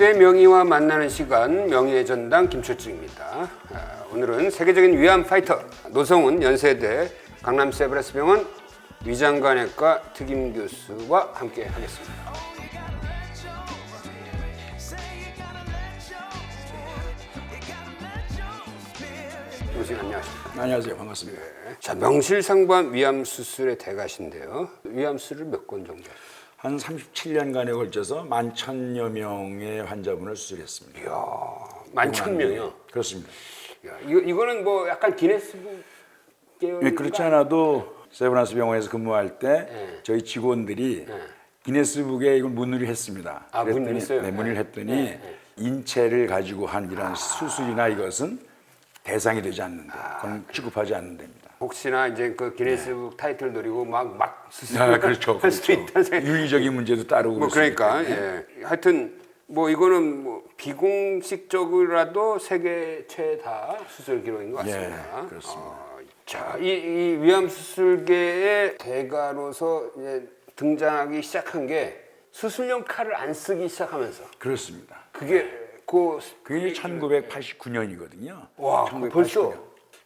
시대 명의와 만나는 시간, 명의의 전당 김철중입니다. 오늘은 세계적인 위암 파이터 노성훈 연세대 강남 세브란스병원 위장관외과 특임 교수와 함께 하겠습니다. 교수님 안녕하십니까? 안녕하세요. 반갑습니다. 자, 명실상부한 위암 수술의 대가신데요. 위암 수술을 몇 건 정도? 한 37년간에 걸쳐서 11,000여 명의 환자분을 수술했습니다. 이야, 11,000명이요? 그렇습니다. 야, 이거는 뭐 약간 기네스북 계열. 예, 그렇지 않아도 세브란스 병원에서 근무할 때 저희 직원들이 기네스북에 이걸 문의를 했습니다. 아, 문의를 했어요? 네, 문의를 했더니 인체를 가지고 한 이런 수술이나 이것은 대상이 되지 않는다. 그건 취급하지 않는답니다. 혹시나 이제 그 기네스북 타이틀 노리고 막 수술을 그렇죠. 할 수도 있다는 생각. 윤리적인 문제도 따르고 뭐 그러니까 예. 하여튼 뭐 이거는 뭐 비공식적으로라도 세계 최다 수술 기록인 것 같습니다. 예, 그렇습니다. 자, 이 위암 수술계의 대가로서 이제 등장하기 시작한 게 수술용 칼을 안 쓰기 시작하면서 그렇습니다. 그게 그게 1989년이거든요. 와, 벌써?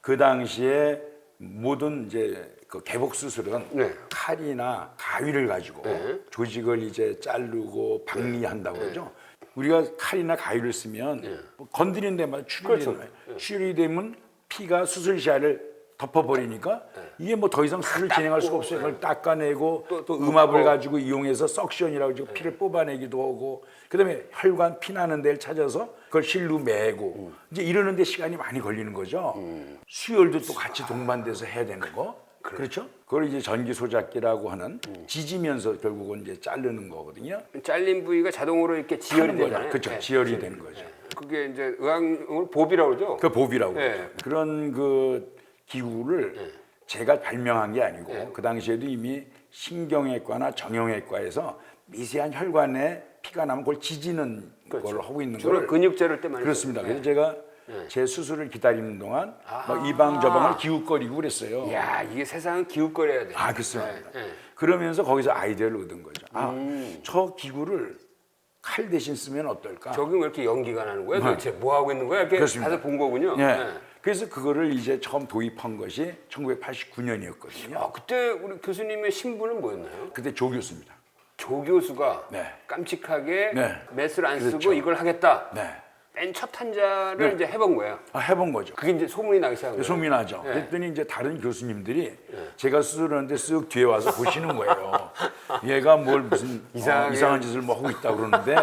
그 당시에 모든 이제 그 개복 수술은 네. 칼이나 가위를 가지고 조직을 이제 자르고 박리한다고 그러죠. 우리가 칼이나 가위를 쓰면 뭐 건드리는 데마다 출혈이 그렇죠. 나요. 출혈이 되면 피가 수술 시야를 덮어버리니까 이게 뭐 더 이상 수술 진행할 수가 없어요. 그걸 닦아내고 또 음압을 가지고 이용해서 석션이라고 해서 피를 뽑아내기도 하고 그다음에 혈관 피 나는 데를 찾아서 그걸 실로 매고 이제 이러는데 시간이 많이 걸리는 거죠. 수혈도 또 같이 동반돼서 해야 되는 거. 그렇죠? 그걸 이제 전기 소작기라고 하는 지지면서 결국은 이제 자르는 거거든요. 잘린 부위가 자동으로 이렇게 지혈이 하는 거죠. 되잖아요. 그렇죠. 네. 지혈이 되는 거죠. 그게 이제 의학용어로 보비라고 그러죠. 그 보비라고 네. 그러죠. 그런 그 기구를 제가 발명한 게 아니고 그 당시에도 이미 신경외과나 정형외과에서 미세한 혈관에 피가 나면 그걸 지지는 걸 하고 있는 주로 걸 근육제를 때 많이 그렇습니다. 써요. 그래서 제가 제 수술을 기다리는 동안 뭐 이방 저방을 기웃거리고 그랬어요. 야, 이게 세상은 기웃거려야 돼. 아, 그렇습니다. 그러면서 거기서 아이디어를 얻은 거죠. 저 기구를 칼 대신 쓰면 어떨까? 저기 왜 이렇게 연기가 나는 거야? 도대체 뭐 하고 있는 거야? 이렇게 그렇습니다. 가서 본 거군요. 예. 그래서 그거를 이제 처음 도입한 것이 1989년이었거든요. 아, 그때 우리 교수님의 신분은 뭐였나요? 그때 조 교수입니다. 조 교수가 네. 깜찍하게 네. 메스를 안 그렇죠. 쓰고 이걸 하겠다. 네. 맨 첫 환자를 이제 해본 거예요. 해본 거죠. 그게 이제 소문이 나기 시작한 거예요. 소문이 나죠. 그랬더니 이제 다른 교수님들이 제가 수술하는데 쓱 뒤에 와서 보시는 거예요. 얘가 뭘 무슨 이상한 짓을 뭐 하고 있다 그러는데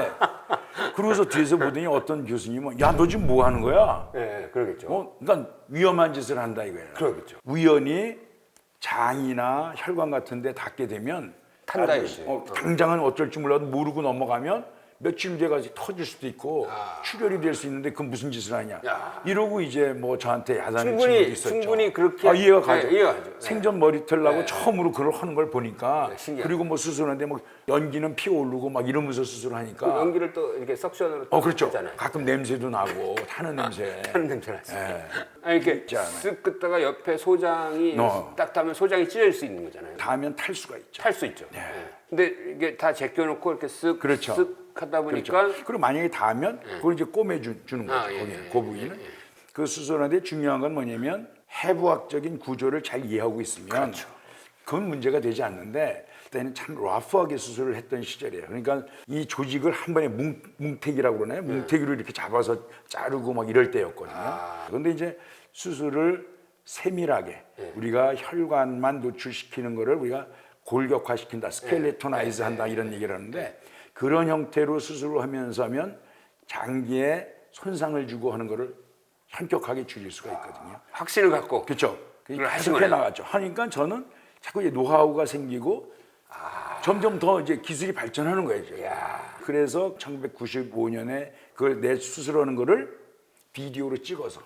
그러고서 뒤에서 보더니 어떤 교수님은 야, 너 지금 뭐 하는 거야? 네, 그러겠죠. 그러니까 위험한 짓을 한다 이거예요. 그러겠죠. 우연히 장이나 혈관 같은 데 닿게 되면 탄다 이거지. 당장은 어쩔 줄 몰라도 모르고 넘어가면 며칠 뒤에 가서 터질 수도 있고 출혈이 될 수 있는데 그건 무슨 짓을 하냐. 이러고 이제 뭐 저한테 야단을 치는 게 있었죠. 충분히 그렇게 이해가 가죠. 네, 이해가 가죠. 생전 머리털 나고 처음으로 그걸 하는 걸 보니까 신기하다. 그리고 뭐 수술하는데 뭐 연기는 피 오르고 막 이러면서 수술하니까 연기를 또 이렇게 석션으로 또 그렇죠. 하잖아요. 가끔 냄새도 나고 타는 냄새. 하는 냄새 나지. 예. 아니 이렇게 있지 않아요. 쓱 긋다가 옆에 소장이 딱 닿으면 소장이 찢어질 수 있는 거잖아요. 닿으면 탈 수가 있죠. 탈 수 있죠. 네. 근데 이게 다 제껴놓고 이렇게 쓱 그렇죠. 쓱 하다 보니까 그렇죠. 그리고 만약에 닿으면 그걸 이제 꼬매주는 거죠. 그 부위는. 그 수술하는데 중요한 건 뭐냐면 해부학적인 구조를 잘 이해하고 있으면 그건 문제가 되지 않는데 그때는 참 러프하게 수술을 했던 시절이에요. 그러니까 이 조직을 한 번에 뭉태기라고 그러나요? 뭉태기로 이렇게 잡아서 자르고 막 이럴 때였거든요. 그런데 이제 수술을 세밀하게 우리가 혈관만 노출시키는 거를 우리가 골격화시킨다, 스켈레토나이즈 한다 이런 얘기를 하는데 그런 형태로 수술을 하면서 하면 장기에 손상을 주고 하는 거를 현격하게 줄일 수가 있거든요. 확신을 갖고 그렇죠. 그걸 하신 계속 거네요. 해나갔죠. 하니까 저는 자꾸 이제 노하우가 생기고 점점 더 이제 기술이 발전하는 거예요. 이제. 그래서 1995년에 그걸 내 수술하는 거를 비디오로 찍어서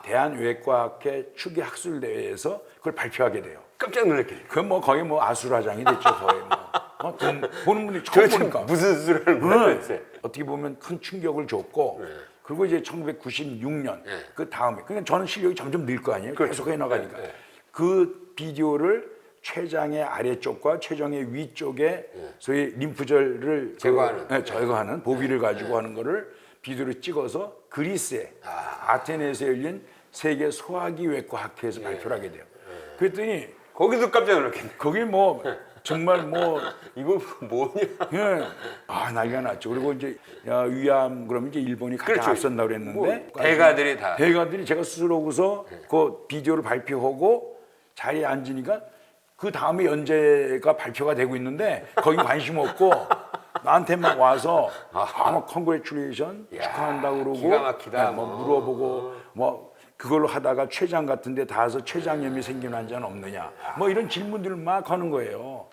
대한외과학회 추계 학술대회에서 그걸 발표하게 돼요. 깜짝 놀랐겠네. 그건 뭐 거의 뭐 아수라장이 됐죠. 거의 뭐. 돈 보는 분들이 처음 보니까. 무슨 수술을 하는 거야? 어떻게 보면 큰 충격을 줬고 그리고 이제 1996년 그 다음에 그러니까 저는 실력이 점점 늘 거 아니에요. 계속 해나가니까 그 비디오를 췌장의 아래쪽과 췌장의 위쪽에 소위 림프절을 제거하는 보비를 가지고 하는 거를 비디오로 찍어서 그리스에 아테네에서 열린 세계 소화기외과 학회에서 발표를 하게 돼요. 그랬더니 거기도 깜짝 놀랐겠네. 거기 뭐 정말 뭐 이거 뭐냐? 예. 난리가 났죠. 그리고 이제 위암 그러면 이제 일본이 가장 그렇죠. 앞선다고 그랬는데 뭐 대가들이 다. 대가들이 제가 스스로 오고서 그 비디오를 발표하고 자리에 앉으니까 그 다음에 연재가 발표가 되고 있는데 거기 관심 없고 나한테만 와서 뭐 컨그레츄레이션 축하한다고 그러고 기가 막히다. 뭐 물어보고 뭐 그걸로 하다가 췌장 같은데 닿아서 췌장염이 생긴 환자는 없느냐 뭐 이런 질문들을 막 하는 거예요.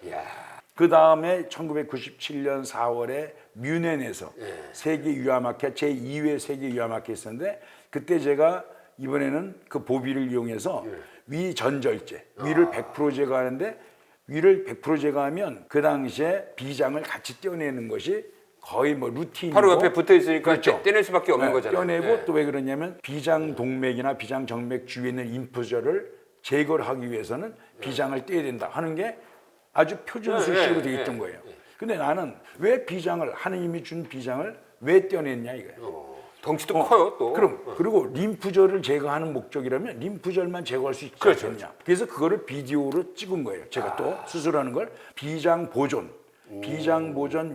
그 다음에 1997년 4월에 뮌헨에서 세계 위암학회 제2회 세계 위암학회 있었는데 그때 제가 이번에는 그 보비를 이용해서 위 전절제 위를 100% 제거하는데 위를 100% 제거하면 그 당시에 비장을 같이 떼어내는 것이 거의 뭐 루틴이고 바로 옆에 붙어 있으니까 그렇죠. 떼낼 수밖에 없는 거잖아요. 떼어내고 또 왜 그러냐면 비장 동맥이나 비장 정맥 주위에 있는 인프절을 제거를 하기 위해서는 비장을 떼야 된다 하는 게 아주 표준 수식으로 되어 있던 거예요. 근데 나는 왜 비장을 하느님이 준 비장을 왜 떼어냈냐 이거예요. 덩치도 커요 또. 그리고 림프절을 제거하는 목적이라면 림프절만 제거할 수 있지 않겠냐. 그래서 그거를 비디오로 찍은 거예요. 제가 또 스스로 하는 걸 비장 보존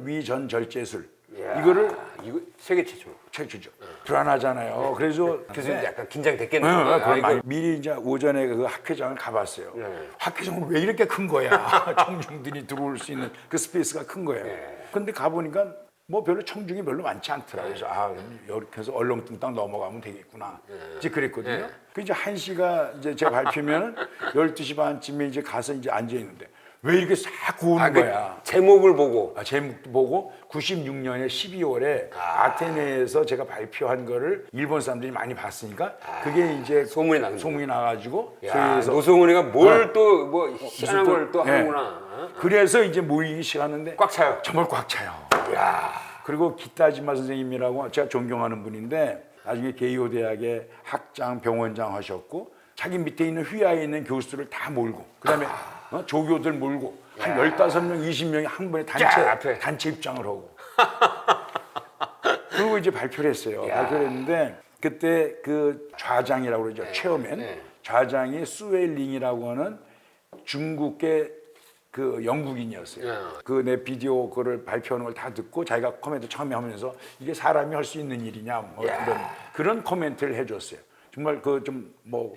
위전 절제술 이거를 이거 세계 최초죠. 불안하잖아요. 그래서 교수님 약간 긴장됐겠네요. 미리 이제 오전에 그 학회장을 가봤어요. 학회장은 왜 이렇게 큰 거야? 청중들이 들어올 수 있는 그 스페이스가 큰 거예요. 근데 가보니까 뭐 별로 청중이 별로 많지 않더라고요. 그래서 이렇게 해서 얼렁뚱땅 넘어가면 되겠구나. 이제 그랬거든요. 그 이제 1시가 이제 제가 발표면 12시 반쯤에 이제 가서 이제 앉아 있는데 왜 이렇게 싹 고우는 거야? 제목을 보고. 제목도 보고 96년에 12월에 아테네에서 제가 발표한 거를 일본 사람들이 많이 봤으니까 그게 이제 소문이 나가지고 소위에서 노성훈이가 뭘 또 뭐 희한한 걸 또 하는구나. 그래서 이제 모이기 시작하는데 꽉 차요. 정말 꽉 차요. 그리고 기타지마 선생님이라고 제가 존경하는 분인데 나중에 게이오 대학의 학장, 병원장 하셨고 자기 밑에 있는 휘하에 있는 교수들을 다 몰고 그다음에 조교들 몰고 한 15명, 20명이 한 번에 단체 입장을 하고 그리고 이제 발표를 했어요. 발표를 했는데 그때 그 좌장이라고 그러죠. 체어맨. 좌장이 수웰링이라고 하는 중국의 그 영국인이었어요. 그 내 비디오 그거를 발표하는 걸 다 듣고 자기가 코멘트 처음에 하면서 이게 사람이 할 수 있는 일이냐 뭐 그런 코멘트를 해줬어요. 정말 그 좀 뭐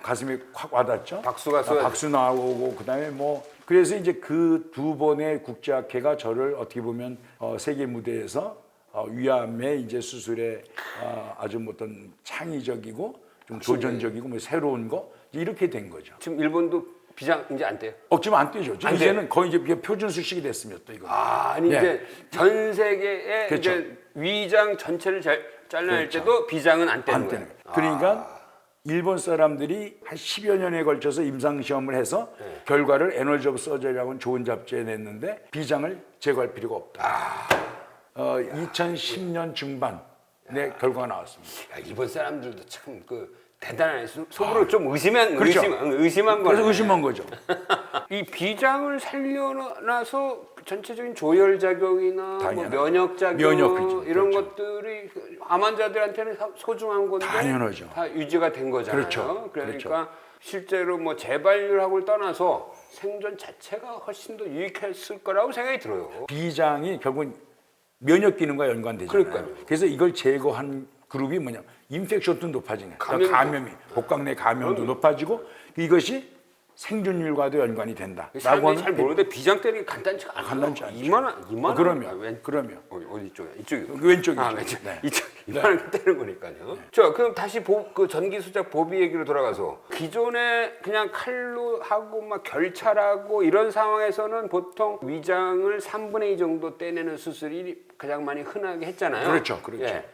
가슴이 확 와닿죠. 박수 나오고 그다음에 뭐 그래서 이제 그 두 번의 국제학회가 저를 어떻게 보면 세계 무대에서 위암의 이제 수술에 아주 어떤 창의적이고 좀 도전적이고 뭐 새로운 거 이렇게 된 거죠. 지금 일본도 비장 이제 안 떼요? 지금 안 떼죠. 이제는 거의 이제 표준 수식이 됐습니다. 또 이거. 이제 전 세계에 그렇죠. 이제 위장 전체를 잘라낼 때도 비장은 안 떼는 거예요. 그러니까 일본 사람들이 한 10여 년에 걸쳐서 임상 시험을 해서 결과를 에너지 오브 서저리라고 하는 좋은 잡지에 냈는데 비장을 제거할 필요가 없다. 2010년 중반에 결과가 나왔습니다. 일본 사람들도 참 대단한 속으로 좀 의심한 그렇죠. 거예요. 그래서 의심한 거죠. 이 비장을 살려놔서 전체적인 조혈 작용이나 뭐 면역 작용 이런 것들이 암 환자들한테는 소중한 건데 당연하죠. 다 유지가 된 거잖아요. 그러니까 실제로 뭐 재발률하고를 떠나서 생존 자체가 훨씬 더 유익했을 거라고 생각이 들어요. 비장이 결국은 면역 기능과 연관되잖아요. 그래서 이걸 제거한 그룹이 뭐냐? 인펙션도 높아지네. 감염이 복강 내 감염도 높아지고 이것이 생존율과도 연관이 된다. 사람들이 잘 모르는데 비장 때리기 간단치 않아요. 간단치 않죠. 이만한 그러면 어디 쪽이야? 이쪽이요. 왼쪽이죠. 왼쪽. 이만한 떼는 거니까요. 자, 그럼 다시 그 전기 수작 보비 얘기로 돌아가서 기존에 그냥 칼로 하고 막 결찰하고 이런 상황에서는 보통 위장을 3분의 2 정도 떼내는 수술이 가장 많이 흔하게 했잖아요. 그렇죠.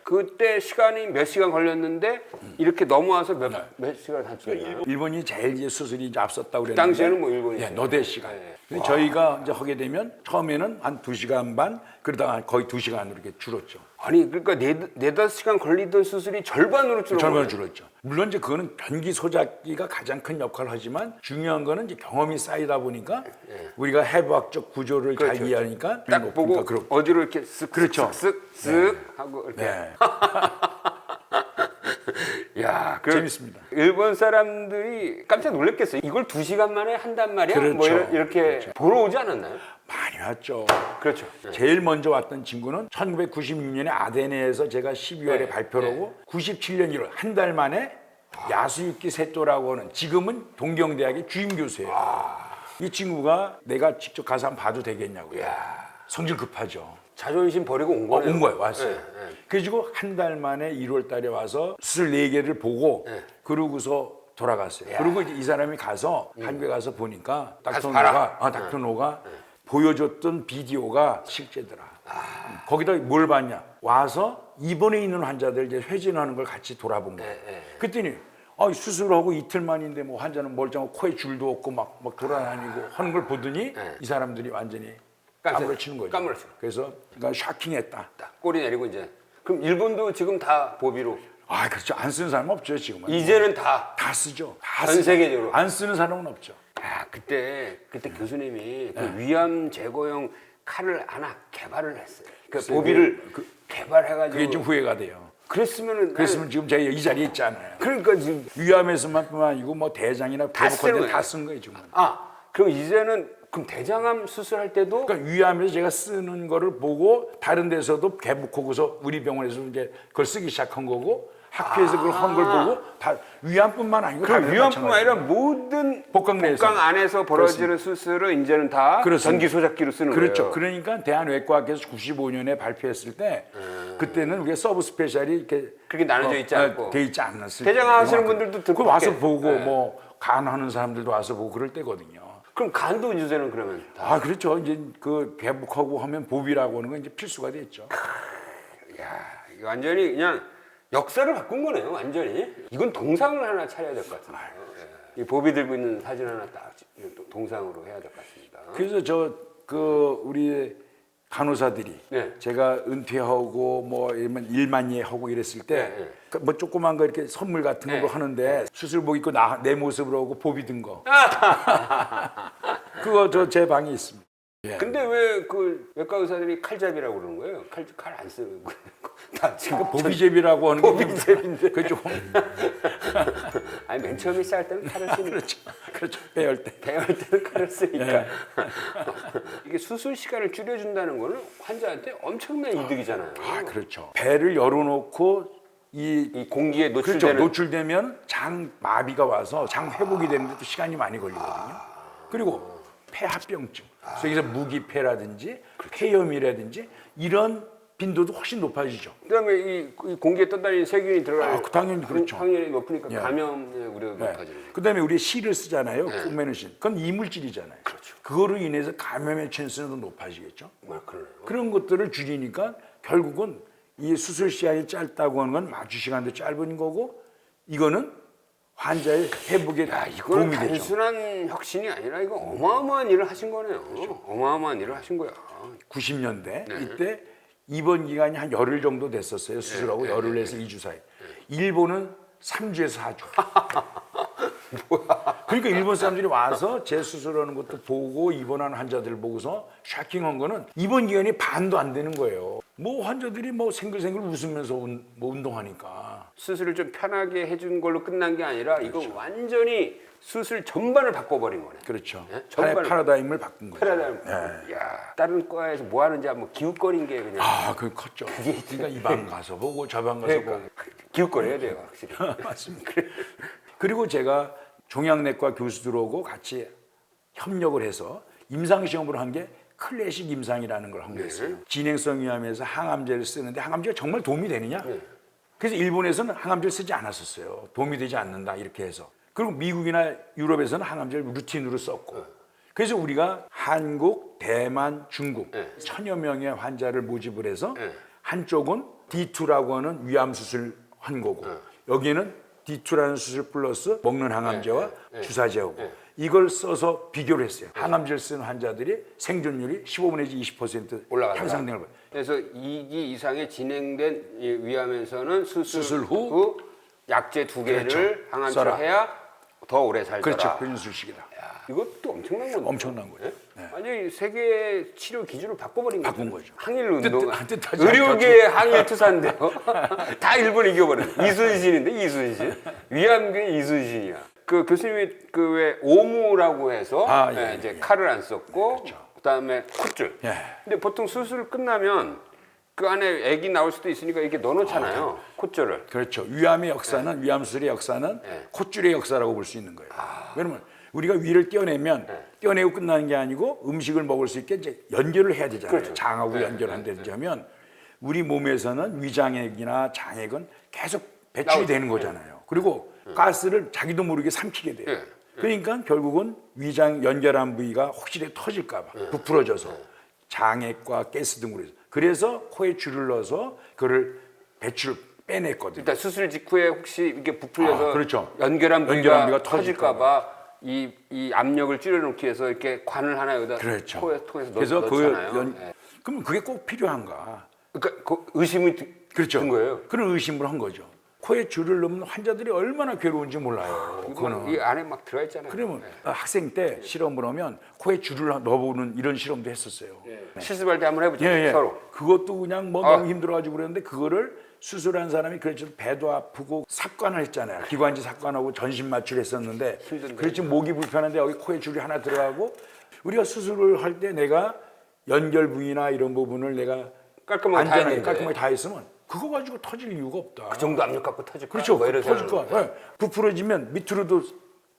그때 시간이 몇 시간 걸렸는데 이렇게 넘어와서 몇 시간 할 수 있나요? 일본이 제일 수술이 이제 앞섰다고 그랬는데 당시에는 뭐 일본이 너댓 시간. 근데 저희가 이제 하게 되면 처음에는 한 2시간 반 그러다가 거의 2시간으로 이렇게 줄었죠. 아니 그러니까 네다섯 시간 걸리던 수술이 절반으로 줄어. 절반으로 줄었죠. 물론 이제 그거는 변기 소작기가 가장 큰 역할을 하지만 중요한 거는 이제 경험이 쌓이다 보니까 우리가 해부학적 구조를 그렇죠, 잘 이해하니까 딱 보고 어디로 이렇게 쓱 그렇죠. 쓱 하고 이렇게. 네. 야, 재밌습니다. 일본 사람들이 깜짝 놀랐겠어요. 이걸 2시간 만에 한단 말이야? 그렇죠. 뭐 이렇게 보러 오지 않았나요? 많이 왔죠. 그렇죠. 제일 먼저 왔던 친구는 1996년에 아데네에서 제가 12월에 네. 발표를 하고 97년 1월 한 달 만에 야스유키 세토라고 하는 지금은 동경대학의 주임 교수예요. 이 친구가 내가 직접 가서 한번 봐도 되겠냐고요. 성질 급하죠. 자존심 버리고 온 거예요. 온 거예요. 왔어요. 네. 그래가지고 한 달 만에 1월 달에 와서 수술 4개를 보고 그러고서 돌아갔어요. 그리고 이제 이 사람이 가서 한국에 가서 보니까 닥터노가 보여줬던 비디오가 실제더라. 거기다 뭘 봤냐? 와서 입원해 있는 환자들 이제 회진하는 걸 같이 돌아본 거예요. 그랬더니 수술하고 이틀 만인데 뭐 환자는 멀쩡하고 코에 줄도 없고 막 돌아다니고 하는 걸 보더니 이 사람들이 완전히 까무러치는 거죠. 까무러치고. 그래서 그러니까 샤킹했다. 꼬리 내리고 이제. 그럼 일본도 지금 다 보비로. 그렇죠. 안 쓰는 사람 없죠 지금은. 이제는 다 쓰죠. 전 세계적으로. 안 쓰는 사람은 없죠. 그때 교수님이 그 위암 제거용 칼을 하나 개발을 했어요. 그 보비를 개발해가지고. 그게 좀 후회가 돼요. 그랬으면 지금 제가 이 자리에 있지 않아요. 그러니까 지금 위암에서만뿐만 아니고 뭐 대장이나 배복할 때 다 쓴 거예요 지금. 그럼 이제는 그럼 대장암 수술할 때도 그러니까 위암에서 제가 쓰는 거를 보고 다른 데서도 개복하고서 우리 병원에서 이제 그걸 쓰기 시작한 거고 학회에서 그걸 한 걸 보고 다 위암뿐만 아니고 그럼 위암뿐만 아니라 모든 복강 안에서 벌어지는 수술을 이제는 다 전기 소작기로 쓰는 거예요. 그렇죠. 그러니까 대한외과학회에서 95년에 발표했을 때 그때는 우리가 서브 스페셜이 이렇게 그렇게 나눠져 있지 않고 돼 있지 않았을 대장암 하시는 분들도 듣고 와서 보고 뭐 간하는 사람들도 와서 보고 그럴 때거든요. 그럼 간도 이제는 그러면 다. 그렇죠. 이제 그 개복하고 하면 보비라고 하는 건 이제 필수가 됐죠. 이거 완전히 그냥 역사를 바꾼 거네요. 완전히. 이건 동상을 하나 차려야 될 것 같아요. 이 보비 들고 있는 사진 하나 딱 동상으로 해야 될 것 같습니다. 그래서 우리 간호사들이 제가 은퇴하고 뭐 일만예 하고 이랬을 때 뭐 조그만 거 이렇게 선물 같은 거 하는데 수술복 입고 내 모습으로 오고 보비 든 거. 그거 제 방에 있습니다. 근데 왜 그 외과 의사들이 칼잡이라고 그러는 거예요? 칼 안 쓰고 다 지금 보비잽이라고 하는 게 보비잽인데 그 좀. 아니 맨 처음에 시작할 때는 칼을 쓰니까. 그렇죠. 배울 때는 칼을 쓰니까. 이게 수술 시간을 줄여준다는 거는 환자한테 엄청난 이득이잖아요. 그렇죠. 배를 열어놓고 이 공기에 노출되면 장 마비가 와서 장 회복이 되는데 또 시간이 많이 걸리거든요. 그리고 폐합병증, 여기서 무기폐라든지 폐염이라든지 이런 빈도도 훨씬 높아지죠. 그다음에 이 공기에 떠다니는 세균이 들어가는 당연히 그렇죠. 확률이 높으니까 감염의 우려가 높아지는 거죠. 그다음에 우리 실을 쓰잖아요. 꿈에는 실. 그건 이물질이잖아요. 그렇죠. 그거로 인해서 감염의 찬스는 더 높아지겠죠. 그러네요. 그런 것들을 줄이니까 결국은 이 수술 시간이 짧다고 하는 건 마취 시간도 짧은 거고 이거는 환자의 회복에 도움이 되죠. 단순한 혁신이 아니라 이거 어마어마한 일을 하신 거네요. 어마어마한 일을 하신 거야. 90년대 이때 입원 기간이 한 열흘 정도 됐었어요. 수술하고 열흘에서 2주 사이. 일본은 3주에서 4주. 그러니까 일본 사람들이 와서 제 수술하는 것도 보고 입원하는 환자들 보고서 샤킹한 거는 입원 기간이 반도 안 되는 거예요. 뭐 환자들이 뭐 생글생글 웃으면서 뭐 운동하니까. 수술을 좀 편하게 해준 걸로 끝난 게 아니라 이거 완전히 수술 전반을 바꿔버린 거네. 그렇죠. 파라다임을 바꾼 거죠. 야, 다른 과에서 뭐 하는지 한번 기웃거린 게 그냥. 그게 컸죠. 그러니까 이 방 가서 보고 저 방 가서 보고. 기웃거려야 돼요, 확실히. 맞습니다. 그리고 제가 종양내과 교수들하고 같이 협력을 해서 임상시험으로 한 게 클래식 임상이라는 걸 한 거였어요. 진행성 위암에서 항암제를 쓰는데 항암제가 정말 도움이 되느냐? 그래서 일본에서는 항암제를 쓰지 않았었어요. 도움이 되지 않는다 이렇게 해서. 그리고 미국이나 유럽에서는 항암제를 루틴으로 썼고. 그래서 우리가 한국, 대만, 중국 1000여 명의 환자를 모집을 해서 한쪽은 D2라고 하는 위암 수술 한 거고 여기는 D2라는 수술 플러스 먹는 항암제와 주사제하고 이걸 써서 비교를 했어요. 항암제를 쓰는 환자들이 생존율이 15 내지 20% 올라간다. 향상되는 거예요. 그래서 2기 이상의 진행된 이 위암에서는 수술 후 약제 2개를 그렇죠. 항암치료 써라. 해야 더 오래 살더라. 그렇죠. 변수식이다. 이것도 엄청난 건데. 엄청난 거죠. 네? 아니 세계 치료 기준을 바꿔버린 거죠. 바꾼 거죠. 항일 운동. 뜻하지 의료계 항일 투사인데요. 다 일본 이겨버린. 이순신인데 이순신. 위암계 이순신이야. 그 교수님이 그 왜 오무라고 해서 이제 칼을 안 썼고 그다음에 콧줄. 예. 근데 보통 수술 끝나면 그 안에 액이 나올 수도 있으니까 이렇게 넣어놓잖아요. 콧줄을. 그렇죠. 위암의 역사는 위암 수술의 역사는 콧줄의 역사라고 볼 수 있는 거예요. 왜냐면 우리가 위를 떼어내면 떼어내고 끝나는 게 아니고 음식을 먹을 수 있게 이제 연결을 해야 되잖아요. 그렇죠. 장하고 연결한다든지 하면 우리 몸에서는 위장액이나 장액은 계속 배출이 되는 거잖아요. 그리고 가스를 자기도 모르게 삼키게 돼요. 그러니까 결국은 위장 연결한 부위가 혹시 터질까 봐 부풀어져서 장액과 가스 등으로 해서 그래서 코에 줄을 넣어서 그거를 배출을 빼냈거든요. 일단 수술 직후에 혹시 이렇게 부풀려서 그렇죠. 연결한 부위가 터질까 터질까봐 이 압력을 줄여놓기 위해서 이렇게 관을 하나 여기다 그렇죠. 코에 통해서 그래서 넣잖아요. 그러면 그게 꼭 필요한가? 그러니까 그 의심이 그렇죠. 든 거예요. 그런 의심을 한 거죠. 코에 줄을 넣으면 환자들이 얼마나 괴로운지 몰라요. 그거는. 이 안에 막 들어가 있잖아요. 그러면 학생 때 실험을 하면 코에 줄을 넣어보는 이런 실험도 했었어요. 실습할 때 한번 해보죠. 예, 예. 서로. 그것도 그냥 뭐 너무 힘들어가지고 그랬는데 그거를 수술한 사람이 그렇죠. 배도 아프고 삭관을 했잖아요. 기관지 삭관하고 전신 마취를 했었는데 그렇지 목이 불편한데 여기 코에 줄이 하나 들어가고 우리가 수술을 할 때 내가 연결 부위나 이런 부분을 내가 깔끔하게 다 안전하게 했는데. 깔끔하게 다 했으면 그거 가지고 터질 이유가 없다. 그 정도 압력 갖고 터질 거야. 그렇죠. 뭐 이런 터질 생각을. 거야. 네. 부풀어지면 밑으로도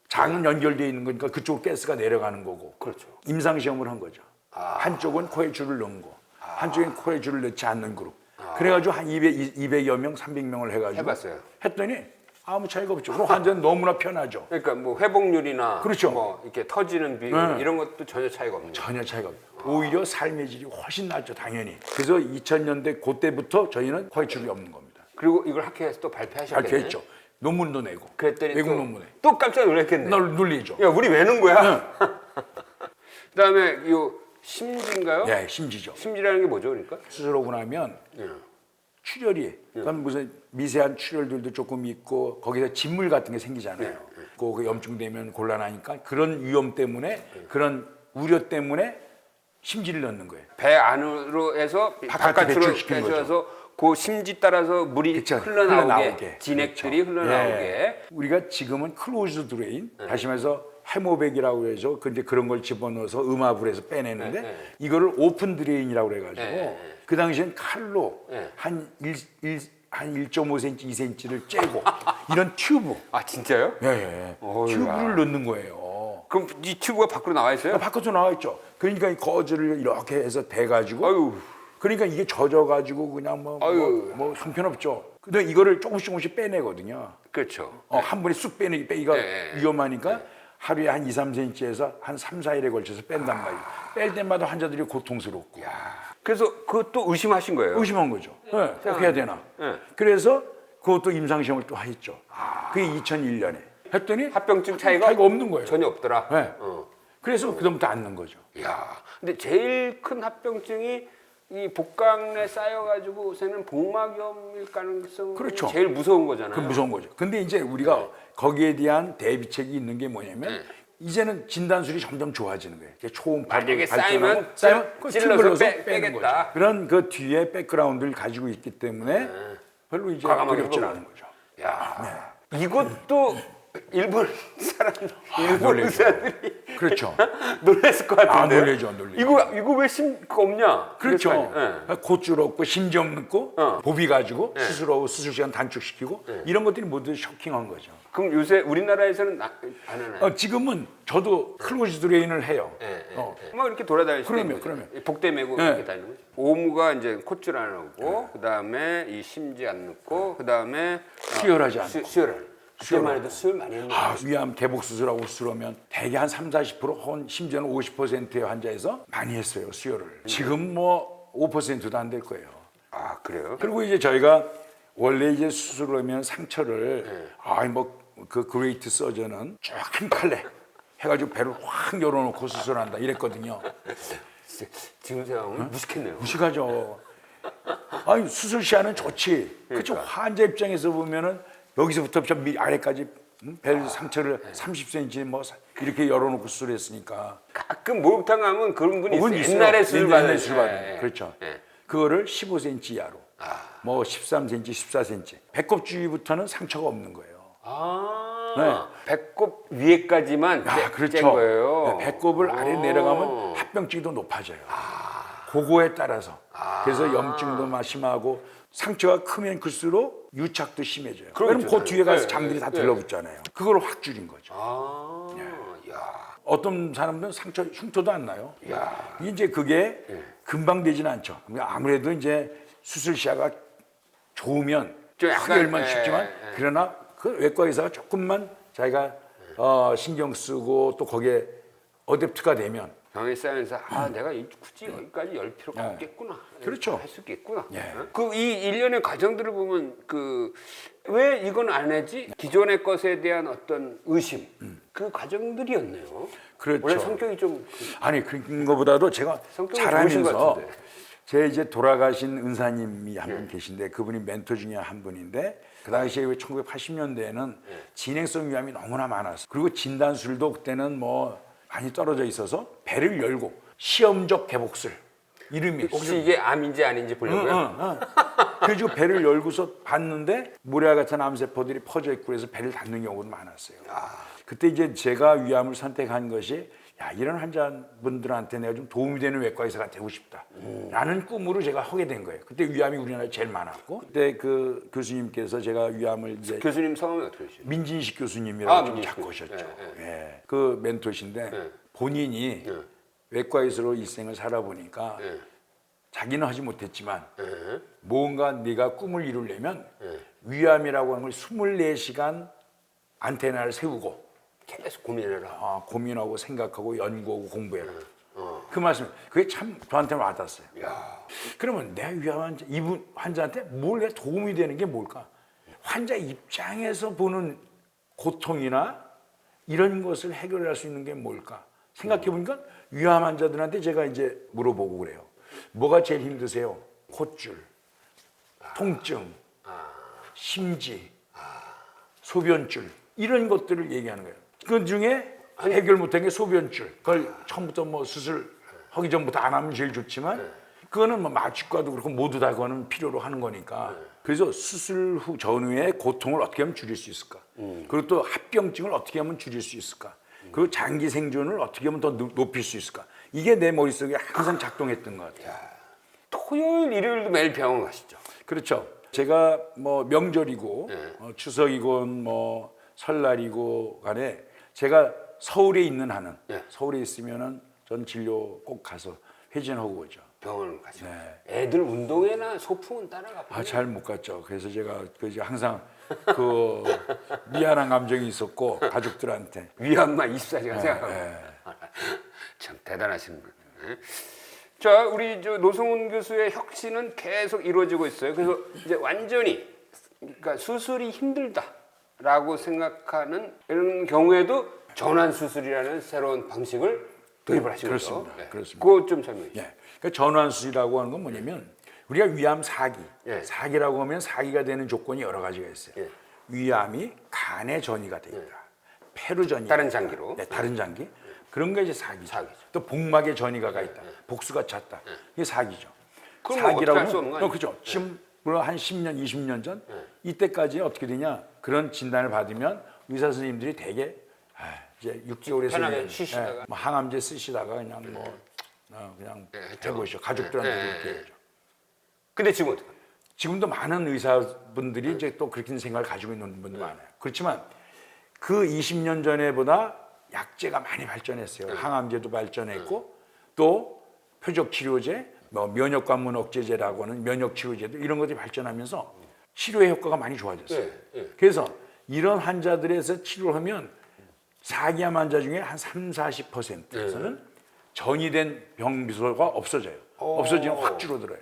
장은 연결되어 있는 거니까 그쪽으로 가스가 내려가는 거고. 그렇죠. 임상 시험을 한 거죠. 한쪽은 코에 줄을 넣은 거, 한쪽엔 코에 줄을 넣지 않는 그룹. 그래가지고 한 200여 명, 300명을 해가지고 해봤어요. 했더니 아무 차이가 없죠. 그럼 환자는 너무나 편하죠. 그러니까 뭐 회복률이나 그렇죠. 뭐 이렇게 터지는 비율 이런 것도 전혀 차이가 없는 거예요. 전혀 차이가 없죠. 오히려 삶의 질이 훨씬 낫죠, 당연히. 그래서 2000년대 그때부터 저희는 코에 줄이 없는 겁니다. 그리고 이걸 학회에서 또 발표하셨겠네. 발표했죠. 논문도 내고. 그랬더니 외국 또, 논문에. 또 깜짝 놀랐겠네. 널 눌리죠. 야, 우리 왜 넣은 거야? 그다음에 요 심지인가요? 예, 심지죠. 심지라는 게 뭐죠, 그러니까? 수술하고 나면 출혈이 그럼 무슨 미세한 출혈들도 조금 있고 거기서 진물 같은 게 생기잖아요. 그 염증되면 곤란하니까 그런 위험 때문에 그런 우려 때문에 심지를 넣는 거예요. 배 안으로 해서 바깥으로 배출시키는 배출해서 그 심지 따라서 물이 그쵸, 흘러나오게 진액들이 그렇죠. 흘러나오게. 예. 우리가 지금은 클로즈 드레인 다시 말해서 해모백이라고 해서 근데 그런 걸 집어넣어서 음압을 해서 빼내는데 이거를 오픈 드레인이라고 그래가지고 그 당시엔 칼로 한 1.5cm, 2cm를 째고 이런 튜브 아 진짜요? 튜브를 넣는 거예요. 그럼 이 튜브가 밖으로 나와 있어요? 바깥으로 나와 있죠. 그러니까 이 거즈를 이렇게 해서 대가지고 아유. 그러니까 이게 젖어가지고 그냥 뭐 형편없죠. 근데 이거를 조금씩 빼내거든요. 그렇죠. 한 번에 쑥 빼기가 위험하니까 하루에 한 2, 3cm에서 한 3, 4일에 걸쳐서 뺀단 말이에요. 뺄 때마다 환자들이 고통스럽고. 그래서 그것도 의심하신 거예요? 의심한 거죠. 어떻게 해야 되나. 그래서 그것도 임상시험을 또 했죠. 그게 2001년에. 했더니 합병증 차이가 없는 거예요. 전혀 없더라. 네. 그래서 그다음부터 안 넣은 거죠. 야, 근데 제일 큰 합병증이 이 복강에 쌓여가지고 요새는 복막염일 가능성이 그렇죠. 제일 무서운 거잖아요. 그 무서운 거죠. 근데 이제 우리가 거기에 대한 대비책이 있는 게 뭐냐면 이제는 진단술이 점점 좋아지는 거예요. 초음파 만약에 쌓이면 그 찔러서 튜브를 빼겠다. 빼는 거죠. 그런 그 뒤에 백그라운드를 가지고 있기 때문에 별로 이제 과감하게 어렵진 해보는 않은 거죠. 야, 이것도 일본 사람, 일본 놀라죠. 의사들이 그렇죠. 놀랐을 것 같은데. 놀라죠. 이거 왜 그거 없냐? 그렇죠. 그랬더니, 콧줄 없고 심정 넣고 보비 가지고 수술하고 수술 시간 단축시키고 이런 것들이 모두 쇼킹한 거죠. 그럼 요새 우리나라에서는 안 하나요? 지금은 저도 클로즈 드레인을 해요. 막 이렇게 돌아다닐 수 있는 그러면. 거죠. 복대 메고 이렇게 다니는 거죠. 오무가 이제 콧줄 안 넣고 그다음에 이 심지 안 넣고 그다음에 수혈하지 않고. 수혈을. 그때만 해도 수혈 많이 했네. 위암 개복 수술하고 수술하면 대개 한 30, 40% 혹은 심지어는 50%의 환자에서 많이 했어요, 수혈을. 지금 뭐 5%도 안 될 거예요. 아, 그래요? 그리고 이제 저희가 원래 이제 수술을 하면 상처를 그 그레이트 서전은 쫙 한 칼에 해가지고 배를 확 열어놓고 수술한다 이랬거든요. 지금 생각하면 무식했네요. 무식하죠. 아니 수술 시야는 좋지. 그렇죠. 환자 입장에서 보면은 여기서부터 저 아래까지 배 상처를 30cm 뭐 이렇게 열어놓고 수술했으니까. 가끔 목욕탕 가면 그런 분이 그분 있어요. 옛날에 수술 옛날에 받은 수술 받은. 그렇죠. 그거를 15cm 이하로, 뭐 13cm, 14cm. 배꼽 주위부터는 상처가 없는 거예요. 배꼽 위에까지만 그렇죠. 짠 거예요. 네, 배꼽을 아래 내려가면 합병증도 높아져요. 그거에 따라서. 그래서 염증도 심하고 상처가 크면 클수록 유착도 심해져요. 그럼 그 뒤에 가서 장들이 다 들러붙잖아요. 그걸 확 줄인 거죠. 야. 어떤 사람들은 상처, 흉터도 안 나요. 이제 그게 금방 되지는 않죠. 아무래도 이제 수술 시야가 좋으면 좀 크게 열면 쉽지만 그러나 그 외과 의사가 조금만 자기가 신경 쓰고 또 거기에 어댑트가 되면 병에 쌓여서 내가 굳이 여기까지 열 필요가 없겠구나. 그렇죠. 할 수 있겠구나. 예. 그 이 일련의 과정들을 보면 왜 이건 안 하지? 기존의 것에 대한 어떤 의심 그 과정들이었네요. 그렇죠. 원래 성격이 좀 아니 그런 것보다도 제가 성격이 좋으신 것 잘하면서 같은데. 제 이제 돌아가신 은사님이 한 분 계신데 그분이 멘토 중에 한 분인데 그 당시에 1980년대에는 진행성 위암이 너무나 많았어. 그리고 진단술도 그때는 뭐 많이 떨어져 있어서 배를 열고 시험적 개복술 이름이 혹시 이게 암인지 아닌지 보려고요? 그래가지고 배를 열고서 봤는데 모래와 같은 암세포들이 퍼져 있고 그래서 배를 닫는 경우도 많았어요. 그때 이제 제가 위암을 선택한 것이 이런 환자분들한테 내가 좀 도움이 되는 외과 의사가 되고 싶다 라는 꿈으로 제가 하게 된 거예요. 그때 위암이 우리나라에 제일 많았고 그때 그 교수님께서 제가 위암을 이제 교수님 성함이 어떻게 되시죠? 민진식 교수님이라고 좀 민진식 자꾸 오셨죠. 예. 그 멘토신데 본인이 외과 의사로 일생을 살아보니까 자기는 하지 못했지만 뭔가 네가 꿈을 이루려면 위암이라고 하는 걸 24시간 안테나를 세우고 계속 고민해라. 고민하고 생각하고 연구하고 공부해라. 그 말씀, 그게 참 저한테 와닿았어요. 그러면 내 위암 환자, 이분 환자한테 뭘 내 도움이 되는 게 뭘까? 환자 입장에서 보는 고통이나 이런 것을 해결할 수 있는 게 뭘까? 생각해 보니까 위암 환자들한테 제가 이제 물어보고 그래요. 뭐가 제일 힘드세요? 콧줄, 통증, 심지, 소변줄 이런 것들을 얘기하는 거예요. 그 중에 해결 못한 게 소변줄. 그걸 처음부터 뭐 수술하기 전부터 안 하면 제일 좋지만 그거는 뭐 마취과도 그렇고 모두 다 그거는 필요로 하는 거니까. 그래서 수술 후 전후의 고통을 어떻게 하면 줄일 수 있을까? 그리고 또 합병증을 어떻게 하면 줄일 수 있을까? 그리고 장기 생존을 어떻게 하면 더 높일 수 있을까? 이게 내 머릿속에 항상 작동했던 것 같아요. 토요일, 일요일도 매일 병원 가시죠? 그렇죠. 제가 뭐 명절이고 추석이건 뭐 설날이고 간에 제가 서울에 있는 한은 서울에 있으면은 전 진료 꼭 가서 회진하고 오죠. 병원을 가죠. 애들 운동회나 소풍은 따라가 봐요. 잘 못 갔죠. 그래서 제가 이제 항상 그 미안한 감정이 있었고 가족들한테 위암만 24시간 생각하고. 참 대단하신 분. 자, 우리 노성훈 교수의 혁신은 계속 이루어지고 있어요. 그래서 이제 완전히 그러니까 수술이 힘들다라고 생각하는 이런 경우에도 전환 수술이라는 새로운 방식을 도입을 하신 거죠. 그렇습니다. 그거 좀 설명해 주세요. 그러니까 전환수술이라고 하는 건 뭐냐면 우리가 위암 사기, 사기라고 하면 사기가 되는 조건이 여러 가지가 있어요. 위암이 간에 전이가 돼 있다, 폐로 전이가 다른 있다. 장기로. 다른 장기. 그런 게 이제 사기죠. 사기죠. 또 복막에 전이가 가 있다, 복수가 찼다. 이게 사기죠. 그럼 뭐 어떻게 할수 없는 거 아니에요? 그렇죠. 지금 물론 한 10년, 20년 전 이때까지 어떻게 되냐? 그런 진단을 받으면 의사 선생님들이 되게 이제 6개월에서 편하게 쉬시다가. 뭐 항암제 쓰시다가 그냥 뭐 그냥 해보시죠. 가족들한테 그렇게 해야죠. 근데 지금 어떻게? 지금도 많은 의사분들이 이제 또 그렇게 생각을 가지고 있는 분들 많아요. 그렇지만 그 20년 전에보다 약제가 많이 발전했어요. 항암제도 발전했고 또 표적 치료제, 뭐 면역 관문 억제제라고 하는 면역 치료제도 이런 것들이 발전하면서 치료의 효과가 많이 좋아졌어요. 그래서 이런 환자들에서 치료를 하면 사기암 환자 중에 한 30-40%에서는 전이 된 병비소가 없어져요. 없어지면 확 줄어들어요.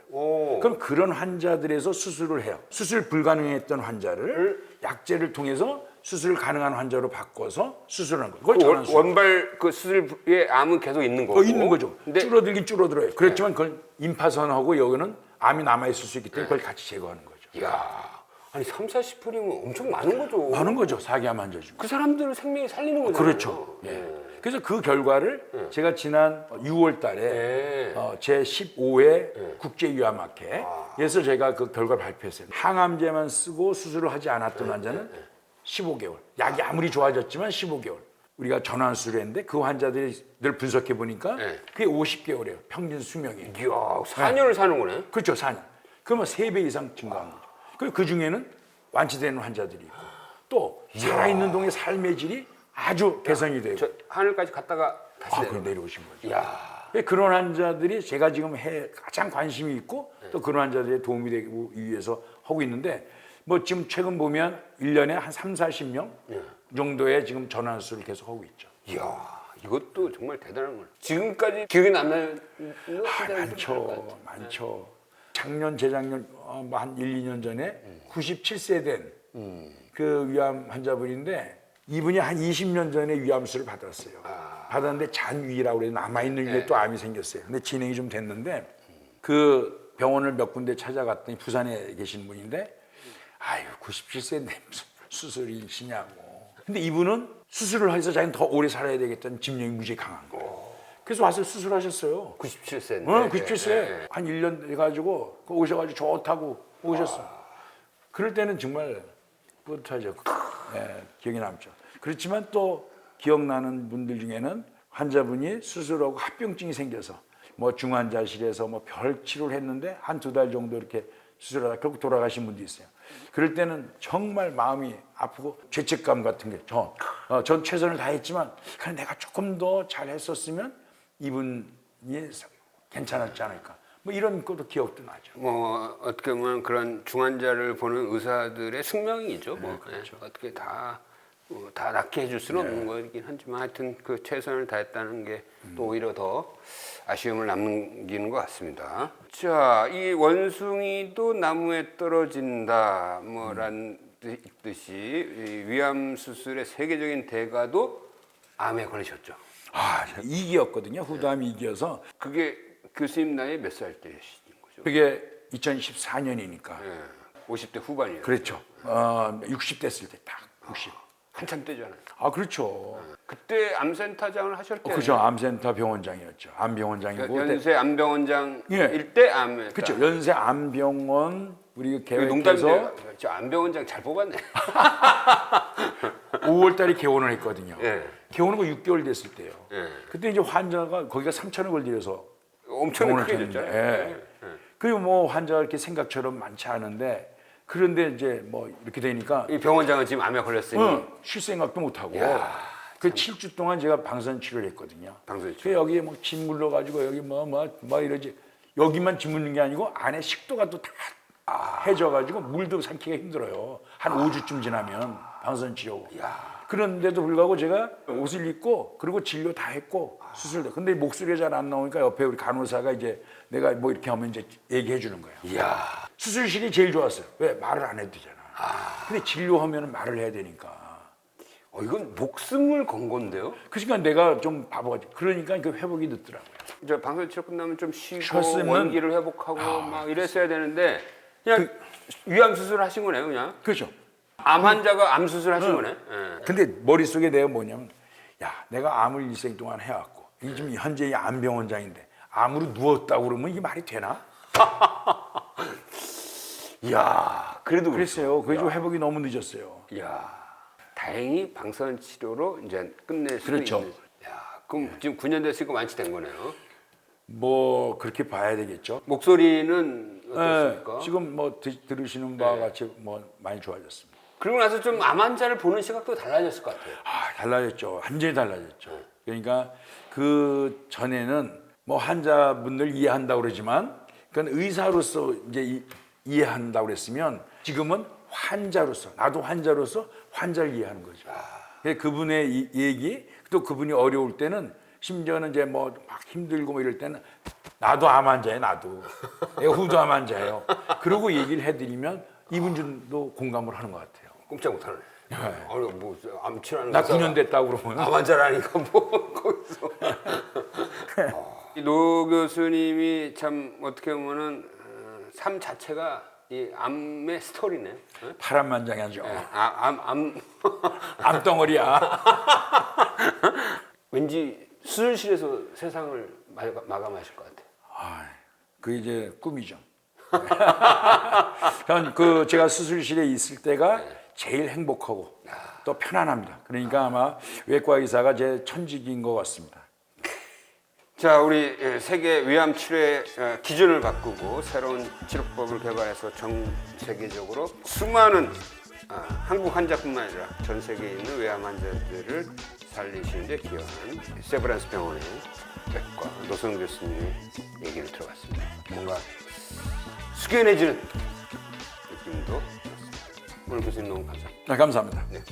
그럼 그런 환자들에서 수술을 해요. 수술 불가능했던 환자를 약제를 통해서 수술 가능한 환자로 바꿔서 수술하는 거예요. 그걸 그 전환수술. 원발 그 수술에 암은 계속 있는 거고. 있는 거죠. 근데 줄어들긴 줄어들어요. 그렇지만 그걸 임파선하고 여기는 암이 남아 있을 수 있기 때문에 그걸 같이 제거하는 거죠. 이야, 아니 3, 40%이면 엄청 많은 거죠. 많은 거죠. 사기암 환자 중에. 그 사람들을 생명이 살리는 거잖아요. 그렇죠. 예. 그래서 그 결과를 제가 지난 6월 달에 예. 제 15회 국제위암학회에서 제가 그 결과를 발표했어요. 항암제만 쓰고 수술을 하지 않았던 환자는 15개월. 약이 아무리 좋아졌지만 15개월. 우리가 전환수술을 했는데 그 환자들이 늘 분석해 보니까 그게 50개월이에요. 평균 수명이. 이야, 4년을 사는 거네. 그렇죠. 4년. 그러면 3배 이상 증가한 거죠. 그리고 그 중에는 완치되는 환자들이 있고 또 살아있는 동의 삶의 질이 아주 개선이 되고. 저 하늘까지 갔다가 다시 그럼 내려오신 거죠. 이야, 그런 환자들이 제가 지금 가장 관심이 있고 또 그런 환자들의 도움이 되기 위해서 하고 있는데 뭐 지금 최근 보면 1년에 한 3, 40명 정도의 지금 전환수를 계속 하고 있죠. 이야, 이것도 정말 대단한 거네. 지금까지 기억에 남는 많죠. 많죠. 작년, 재작년 뭐한 1, 2년 전에 97세 된 그 위암 환자분인데 이분이 한 20년 전에 위암수를 받았어요. 받았는데 잔위라고 그래서 남아있는 게 또 암이 생겼어요. 근데 진행이 좀 됐는데 그 병원을 몇 군데 찾아갔더니 부산에 계신 분인데 아유 97세인데 무슨 수술이시냐고. 근데 이분은 수술을 해서 자기는 더 오래 살아야 되겠다는 집념이 무지하게 강한 거예요. 그래서 와서 수술하셨어요. 97세인데. 97세 한 1년 돼가지고 오셔가지고 좋다고 오셨어. 그럴 때는 정말 뿌듯하죠. 기억이 남죠. 그렇지만 또 기억나는 분들 중에는 환자분이 수술하고 합병증이 생겨서 뭐 중환자실에서 뭐 별 치료를 했는데 한 2달 정도 이렇게 수술하다 결국 돌아가신 분도 있어요. 그럴 때는 정말 마음이 아프고 죄책감 같은 게 전 최선을 다했지만 그래 내가 조금 더 잘했었으면 이분이 괜찮았지 않을까. 뭐 이런 것도 기억도 나죠. 뭐 어떻게 보면 그런 중환자를 보는 의사들의 숙명이죠. 뭐 그렇죠. 어떻게 다 낫게 해줄 수는 없는 거긴 하지만 하여튼 그 최선을 다했다는 게 또 오히려 더 아쉬움을 남기는 것 같습니다. 자, 이 원숭이도 나무에 떨어진다 뭐란 뜻이 이 위암 수술의 세계적인 대가도 암에 걸리셨죠. 2기였거든요. 후담 2기여서 그게 교수님 나이 몇 살 때신 거죠? 그게 2014년이니까. 50대 후반이에요. 그렇죠. 60 됐을 때 딱 60. 한참 때잖아요. 그렇죠. 그때 암센터장을 하실 때 그렇죠. 암센터 병원장이었죠. 암병원장이고. 연세 암병원장일 예. 때 암에 그렇죠. 연세 암병원 우리 농담인데 계획해서 저 암병원장 잘 뽑았네. 5월 달에 개원을 했거든요. 예. 개원은 거 6개월 됐을 때요. 예. 그때 이제 환자가 거기가 3천억을 들여서 엄청 병원을 크게 쳤는데. 됐잖아요. 그리고 뭐 환자가 이렇게 생각처럼 많지 않은데 그런데 이제 뭐 이렇게 되니까 이 병원장은 지금 암에 걸렸으니 쉴 생각도 못 하고 야, 그 7주 동안 제가 방사선 치료를 했거든요. 방사선 그 여기에 뭐 침 물러 가지고 여기 뭐 이러지 여기만 침 묻는 게 아니고 안에 식도가 또 다 해져 가지고 물도 삼키기가 힘들어요. 한 5주쯤 지나면 방사선 치료. 그런데도 불구하고 제가 옷을 입고 그리고 진료 다 했고 수술도. 근데 목소리가 잘 안 나오니까 옆에 우리 간호사가 이제 내가 뭐 이렇게 하면 이제 얘기해 주는 거예요. 이야, 수술실이 제일 좋았어요. 왜? 말을 안 해도 되잖아. 근데 진료하면 말을 해야 되니까. 이건 목숨을 건 건데요. 그러니까 내가 좀 바보같이. 그러니까 그 회복이 늦더라고요. 이제 방사선 치료 끝나면 좀 쉬고 쉬었으면- 원기를 회복하고 막 이랬어야 되는데 그냥 위암 수술 하신 거네요, 그냥. 그렇죠. 암 환자가 암 수술 하신 거네. 예. 근데 머릿속에 내가 뭐냐면 야 내가 암을 일생 동안 해왔고 이 지금 현재 이 암병원장인데 암으로 누웠다고 그러면 이게 말이 되나? 이야, 그래도 그랬어요. 그게 좀 회복이 너무 늦었어요. 이야, 다행히 방사선 치료로 이제 끝낼 수 그렇죠. 있는. 야, 그럼 지금 9년 됐으니까 완치된 거네요. 뭐 그렇게 봐야 되겠죠. 목소리는 어떻습니까? 지금 뭐 들으시는 바와 같이 뭐 많이 좋아졌습니다. 그리고 나서 좀 암 환자를 보는 시각도 달라졌을 것 같아요. 달라졌죠. 완전히 달라졌죠. 그러니까 그 전에는 뭐 환자분들 이해한다고 그러지만 그건 의사로서 이제 이해한다고 그랬으면 지금은 환자로서 나도 환자로서 환자를 이해하는 거죠. 그래서 그분의 이 얘기 또 그분이 어려울 때는 심지어는 이제 뭐 막 힘들고 뭐 이럴 때는 나도 암 환자예요. 나도 내가 후두 암 환자예요. 그러고 얘기를 해드리면 이분들도 공감을 하는 것 같아요. 꼼짝 못하네. 뭐 암치라는 나 9년 됐다고 그러면 암 환자라니까 뭐 거기서. 노 교수님이 참 어떻게 보면은 삶 자체가 이 암의 스토리네. 파란만장하죠. 암 암덩어리야. 왠지 수술실에서 세상을 마감하실 것 같아. 그게 이제 꿈이죠. 그 제가 수술실에 있을 때가 제일 행복하고 또 편안합니다. 그러니까 아마 외과 의사가 제 천직인 것 같습니다. 자, 우리 세계 위암 치료의 기준을 바꾸고 새로운 치료법을 개발해서 전 세계적으로 수많은 한국 환자뿐만 아니라 전 세계에 있는 외암 환자들을 살리시는 데 기여한 세브란스 병원의 백과 노성 교수님의 얘기를 들어봤습니다. 뭔가 숙연해지는 느낌도 났습니다. 오늘 교수님 너무 감사합니다. 감사합니다. 네.